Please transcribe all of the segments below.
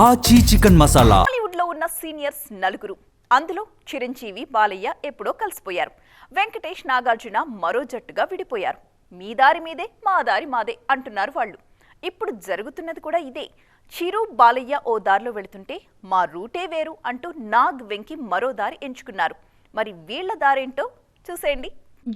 ఆచి చికెన్ మసాలా. టాలీవుడ్ లో ఉన్న సీనియర్స్ నలుగురు, అందులో చిరంజీవి, బాలయ్య ఎప్పుడో కలిసిపోయారు. వెంకటేష్, నాగార్జున మరో జట్టుగా విడిపోయారు. మీ దారి మీదే, మా దారి మాదే అంటున్నారు వాళ్ళు. ఇప్పుడు జరుగుతున్నది కూడా ఇదే. చిరు, బాలయ్య ఓ దారిలో వెళుతుంటే మా రూటే వేరు అంటూ నాగ్, వెంకి మరో దారి ఎంచుకున్నారు. మరి వీళ్ల దారేంటో చూసేయండి.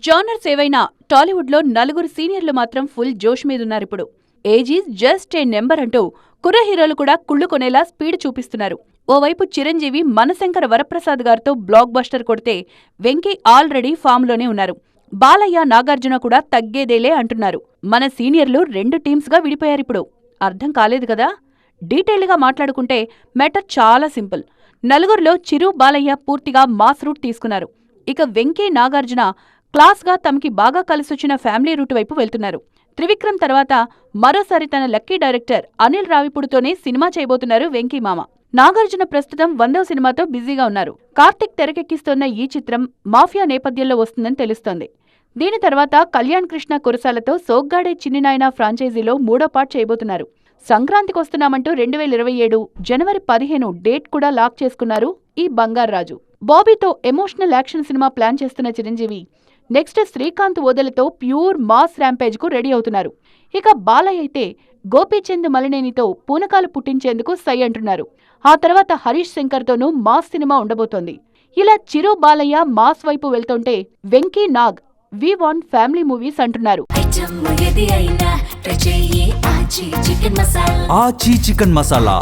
జానర్స్ ఏవైనా టాలీవుడ్ లో నలుగురు సీనియర్లు మాత్రం ఫుల్ జోష్ మీదున్నారిప్పుడు. Age is just a number అంటూ కుర్ర హీరోలు కూడా కుళ్ళు కొనేలా స్పీడ్ చూపిస్తున్నారు. ఓవైపు చిరంజీవి మనశంకర వరప్రసాద్ గారితో బ్లాక్ బస్టర్ కొడితే, వెంకీ ఆల్రెడీ ఫామ్లోనే ఉన్నారు. బాలయ్య, నాగార్జున కూడా తగ్గేదేలే అంటున్నారు. మన సీనియర్లు 2 టీమ్స్గా విడిపోయారిప్పుడు. అర్థం కాలేదు కదా? డీటెయిల్గా మాట్లాడుకుంటే మ్యాటర్ చాలా సింపుల్. నలుగురిలో చిరు, బాలయ్య పూర్తిగా మాస్ రూట్ తీసుకున్నారు. ఇక వెంకీ, నాగార్జున క్లాస్గా తమకి బాగా కలిసొచ్చిన ఫ్యామిలీ రూట్ వైపు వెళ్తున్నారు. త్రివిక్రమ్ తర్వాత మరోసారి తన లక్కీ డైరెక్టర్ అనిల్ రావిపూడితోనే సినిమా చేయబోతున్నారు వెంకీ మామ. నాగార్జున ప్రస్తుతం 100వ సినిమాతో బిజీగా ఉన్నారు. కార్తిక్ తెరకెక్కిస్తోన్న ఈ చిత్రం మాఫియా నేపథ్యంలో వస్తుందని తెలుస్తోంది. దీని తర్వాత కళ్యాణ్ కృష్ణ కురసాలతో సోగ్గాడే చిన్నినాయన ఫ్రాంచైజీలో 3వ పార్ట్ చేయబోతున్నారు. సంక్రాంతికొస్తున్నామంటూ 2027 జనవరి 15 డేట్ కూడా లాక్ చేసుకున్నారు ఈ బంగార్రాజు. బాబీతో ఎమోషనల్ యాక్షన్ సినిమా ప్లాన్ చేస్తున్న చిరంజీవి నెక్స్ట్ శ్రీకాంత్ ఓదెలతో ప్యూర్ మాస్ ర్యాంపేజ్ కు రెడీ అవుతున్నారు. ఇక బాలయ్య అయితే గోపీచంద్ మలినేనితో పూనకాలు పుట్టించేందుకు సై అంటున్నారు. ఆ తర్వాత హరీష్ శంకర్తోనూ మాస్ సినిమా ఉండబోతోంది. ఇలా చిరు, బాలయ్య మాస్ వైపు వెళ్తుంటే, Venky, Nag we want family movies అంటున్నారు. ఆచి చికెన్ మసాలా.